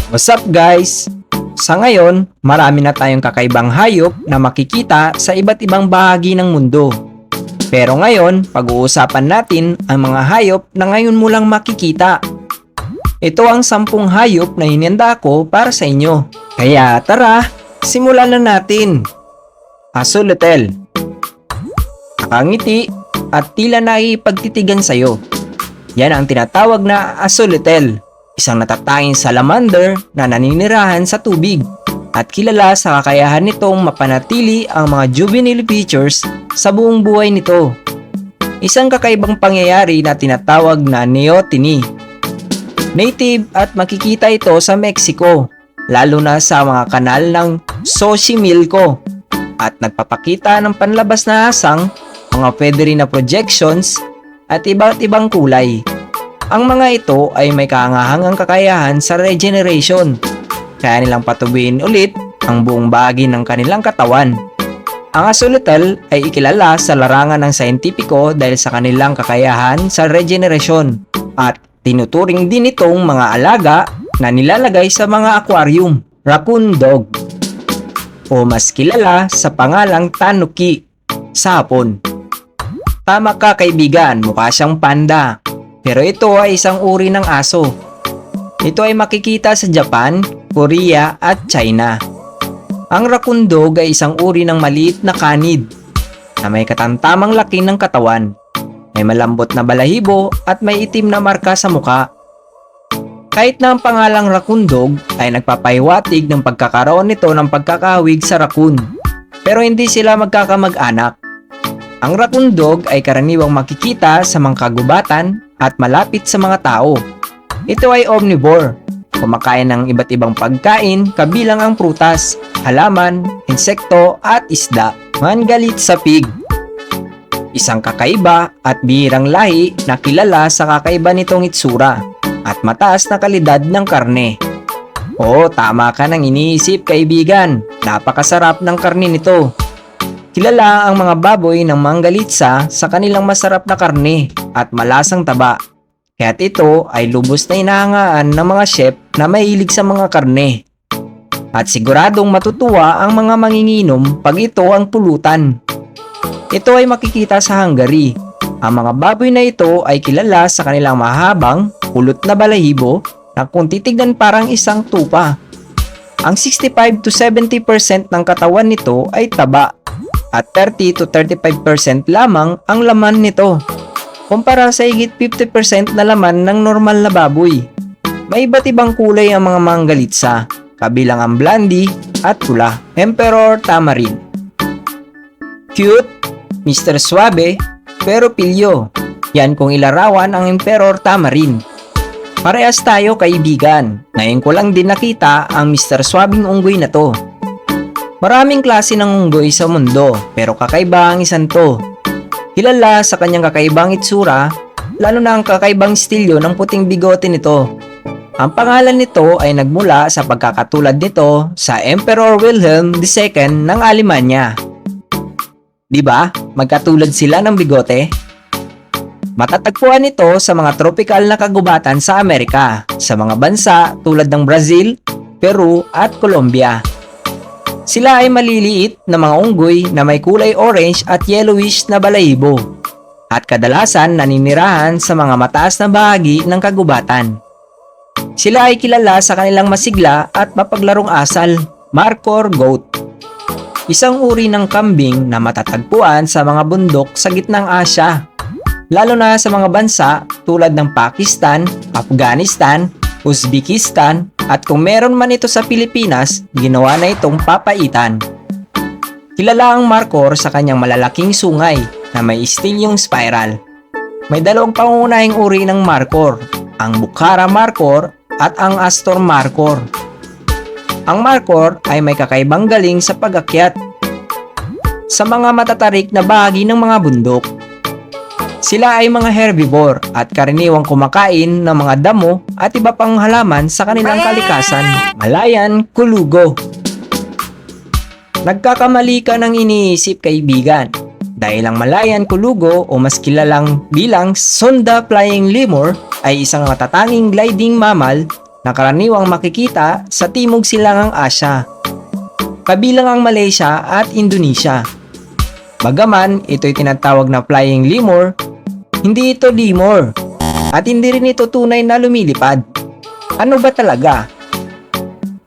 What's up guys? Sa ngayon, marami na tayong kakaibang hayop na makikita sa iba't ibang bahagi ng mundo. Pero ngayon, pag-uusapan natin ang mga hayop na ngayon mo lang makikita. Ito ang 10 hayop na hinanda ko para sa inyo. Kaya tara, simulan na natin. Axolotl. Nakangiti at tila nakikipagtitigan sa'yo. Yan ang tinatawag na axolotl. Isang natatanging salamander na naninirahan sa tubig at kilala sa kakayahan nitong mapanatili ang mga juvenile features sa buong buhay nito. Isang kakaibang pangyayari na tinatawag na neoteny. Native at makikita ito sa Mexico, lalo na sa mga kanal ng Xochimilco at nagpapakita ng panlabas na hasang, mga pwede rin na projections at iba't ibang kulay. Ang mga ito ay may kaangahangang kakayahan sa regeneration, kaya nilang patubuin ulit ang buong bahagi ng kanilang katawan. Ang axolotl ay ikilala sa larangan ng scientifico dahil sa kanilang kakayahan sa regeneration at tinuturing din itong mga alaga na nilalagay sa mga aquarium. Raccoon dog o mas kilala sa pangalang tanuki sa Hapon. Tama ka kaibigan, mukha siyang panda. Pero ito ay isang uri ng aso. Ito ay makikita sa Japan, Korea at China. Ang raccoon dog ay isang uri ng maliit na kanid na may katamtamang laki ng katawan, may malambot na balahibo at may itim na marka sa muka. Kahit na ang pangalang raccoon dog ay nagpapahiwatig ng pagkakaroon nito ng pagkakahawig sa raccoon, pero hindi sila magkakamag-anak. Ang raccoon dog ay karaniwang makikita sa mga kagubatan at malapit sa mga tao. Ito ay omnivore, kumakain ng iba't ibang pagkain kabilang ang prutas, halaman, insekto at isda. Mangalit sa pig. Isang kakaiba at bihirang lahi na kilala sa kakaiba nitong itsura at mataas na kalidad ng karne. Oo, tama ka nang iniisip kaibigan, napakasarap ng karne nito. Kilala ang mga baboy ng manggalitsa sa kanilang masarap na karne at malasang taba. Kaya't ito ay lubos na inahangaan ng mga chef na mahilig sa mga karne. At siguradong matutuwa ang mga manginginom pag ito ang pulutan. Ito ay makikita sa Hungary. Ang mga baboy na ito ay kilala sa kanilang mahabang, kulot na balahibo na kung titignan parang isang tupa. Ang 65 to 70% ng katawan nito ay taba at 30 to 35% lamang ang laman nito, kumpara sa higit 50% na laman ng normal na baboy. May iba't ibang kulay ang mga manggalitsa, kabilang ang blondie at pula. Emperor Tamarin. Cute, Mr. Suave, pero pilyo. Yan kung ilarawan ang Emperor Tamarin. Parehas tayo kaibigan. Ngayon ko lang din nakita ang Mr. Suabing unggoy na to. Maraming klase ng unggoy sa mundo, pero kakaiba ang isang to. Kilala sa kanyang kakaibang itsura, lalo na ang kakaibang stilyo ng puting bigote nito. Ang pangalan nito ay nagmula sa pagkakatulad nito sa Emperor Wilhelm II ng Alemanya. Diba? Magkatulad sila ng bigote? Matatagpuan ito sa mga tropical na kagubatan sa Amerika, sa mga bansa tulad ng Brazil, Peru at Colombia. Sila ay maliliit na mga unggoy na may kulay orange at yellowish na balahibo at kadalasan naninirahan sa mga mataas na bahagi ng kagubatan. Sila ay kilala sa kanilang masigla at mapaglarong asal, markhor goat. Isang uri ng kambing na matatagpuan sa mga bundok sa gitnang Asya, lalo na sa mga bansa tulad ng Pakistan, Afghanistan, Uzbekistan at kung meron man ito sa Pilipinas, ginawa na itong papaitan. Kilala ang markhor sa kanyang malalaking sungay na may stilyong spiral. May dalawang pangunahing uri ng markhor, ang Bukhara markhor at ang Astor markhor. Ang markhor ay may kakaibang galing sa pag-akyat sa mga matatarik na bahagi ng mga bundok. Sila ay mga herbivore at karaniwang kumakain ng mga damo at iba pang halaman sa kanilang kalikasan. Malayan kulugo. Nagkakamali ka ng iniisip kaibigan, dahil ang Malayan kulugo o mas kilalang bilang Sonda flying lemur ay isang matatanging gliding mammal na karaniwang makikita sa Timog Silangang Asya, kabilang ang Malaysia at Indonesia. Bagaman ito'y tinatawag na flying lemur, hindi ito lemur at hindi rin ito tunay na lumilipad. Ano ba talaga?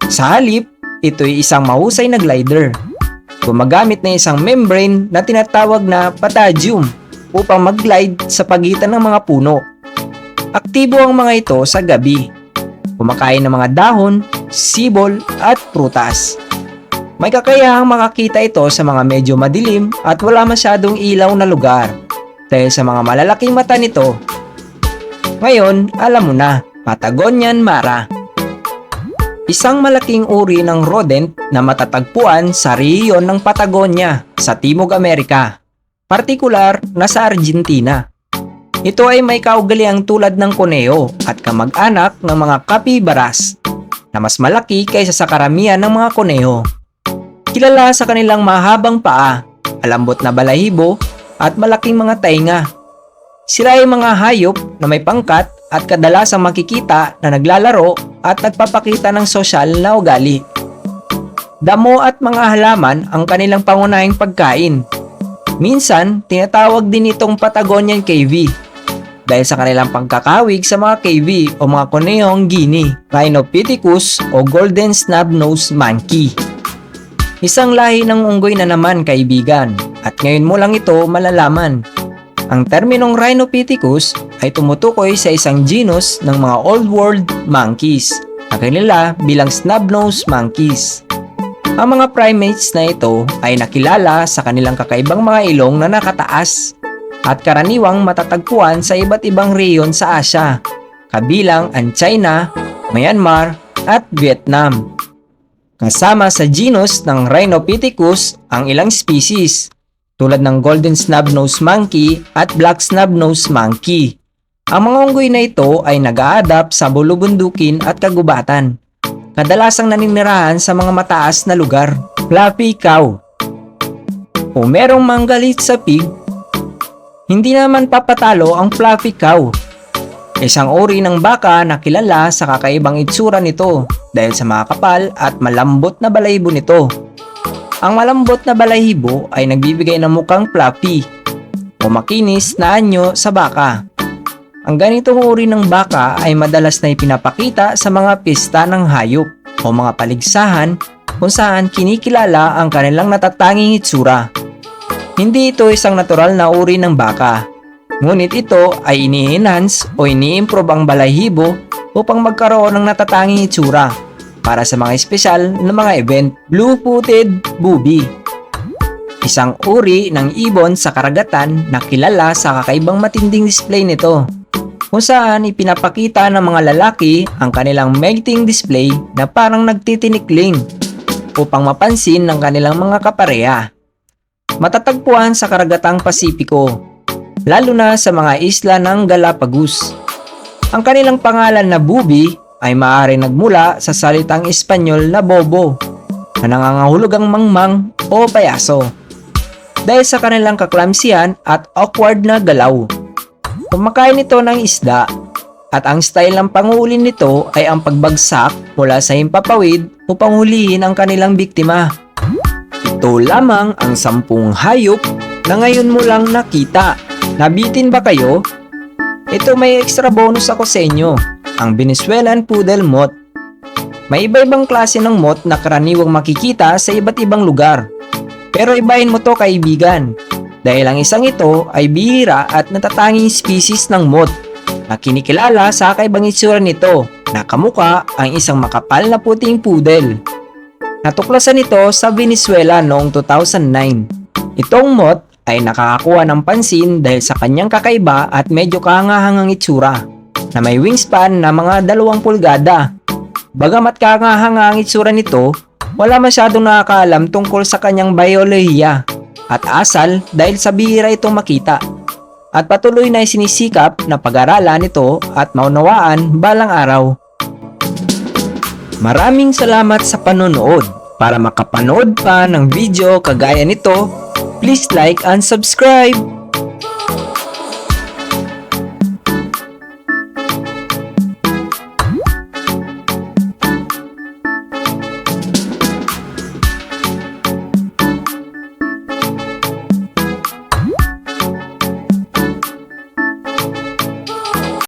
Sa halip, ito'y isang mahusay na glider. Gumagamit na isang membrane na tinatawag na patagium upang mag-glide sa pagitan ng mga puno. Aktibo ang mga ito sa gabi. Kumakain ng mga dahon, sibol at prutas. May kakayahang makakita ito sa mga medyo madilim at wala masyadong ilaw na lugar dahil sa mga malalaking mata nito. Ngayon, alam mo na, Patagonian Mara. Isang malaking uri ng rodent na matatagpuan sa rehiyon ng Patagonia sa Timog Amerika, partikular na sa Argentina. Ito ay may kaugaliang tulad ng kuneho at kamag-anak ng mga capybaras na mas malaki kaysa sa karamihan ng mga kuneho. Kilala sa kanilang mahabang paa, malambot na balahibo at malaking mga tainga. Sila ay mga hayop na may pangkat at kadalasang makikita na naglalaro at nagpapakita ng sosyal na ugali. Damo at mga halaman ang kanilang pangunahing pagkain. Minsan, tinatawag din itong Patagonian cavy dahil sa kanilang pagkakawig sa mga cavy o mga kunehong Guinea, Rhinopithecus o Golden Snub-Nosed Monkey. Isang lahi ng unggoy na naman, kaibigan, at ngayon mo lang ito malalaman. Ang terminong Rhinopithecus ay tumutukoy sa isang genus ng mga Old World monkeys na kilala bilang snub-nosed monkeys. Ang mga primates na ito ay nakilala sa kanilang kakaibang mga ilong na nakataas at karaniwang matatagpuan sa iba't ibang rehiyon sa Asya, kabilang ang China, Myanmar at Vietnam. Kasama sa genus ng Rhinopithecus ang ilang species tulad ng Golden Snub-Nosed Monkey at Black Snub-Nosed Monkey. Ang mga unggoy na ito ay nag-a-adapt sa bulubundukin at kagubatan. Kadalasang naninirahan sa mga mataas na lugar. Fluffy cow o merong manggalit sa pig. Hindi naman papatalo ang fluffy cow. Isang uri ng baka na kilala sa kakaibang itsura nito dahil sa mga kapal at malambot na balahibo nito. Ang malambot na balahibo ay nagbibigay ng mukhang fluffy o makinis na anyo sa baka. Ang ganitong uri ng baka ay madalas na ipinapakita sa mga pista ng hayop o mga paligsahan kung saan kinikilala ang kanilang natatanging itsura. Hindi ito isang natural na uri ng baka. Ngunit ito ay ini-enhance o ini-improve ang balahibo upang magkaroon ng natatanging itsura para sa mga espesyal na mga event. Blue-footed booby, isang uri ng ibon sa karagatan na kilala sa kakaibang matinding display nito, kung saan ipinapakita ng mga lalaki ang kanilang mating display na parang nagtitinikling upang mapansin ng kanilang mga kapareha. Matatagpuan sa karagatang Pasipiko, lalo na sa mga isla ng Galapagos. Ang kanilang pangalan na booby ay maaaring nagmula sa salitang Espanyol na bobo, na nangangahulugang mangmang o payaso, dahil sa kanilang kaklamsihan at awkward na galaw. Kumakain ito ng isda, at ang style ng panguhuli nito ay ang pagbagsak mula sa himpapawid upang hulihin ang kanilang biktima. Ito lamang ang 10 hayop na ngayon mo lang nakita. Nabitin ba kayo? Ito may extra bonus ako sa inyo, ang Venezuelan Poodle Moth. May iba-ibang klase ng moth na karaniwang makikita sa iba't ibang lugar. Pero ibahin mo to, kaibigan, dahil ang isang ito ay bihira at natatanging species ng moth na kinikilala sa kakaibang itsura nito na kamukha ang isang makapal na puting poodle. Natuklasan ito sa Venezuela noong 2009. Itong moth ay nakakakuha ng pansin dahil sa kanyang kakaiba at medyo kahangahangang itsura na may wingspan na mga 2 pulgada. Bagamat kahangahanga ang itsura nito, wala masyadong nakakaalam tungkol sa kanyang biolohiya at asal dahil sa bihira itong makita. At patuloy na sinisikap na pag-aralan ito at maunawaan balang araw. Maraming salamat sa panonood. Para makapanood pa ng video kagaya nito, please like and subscribe!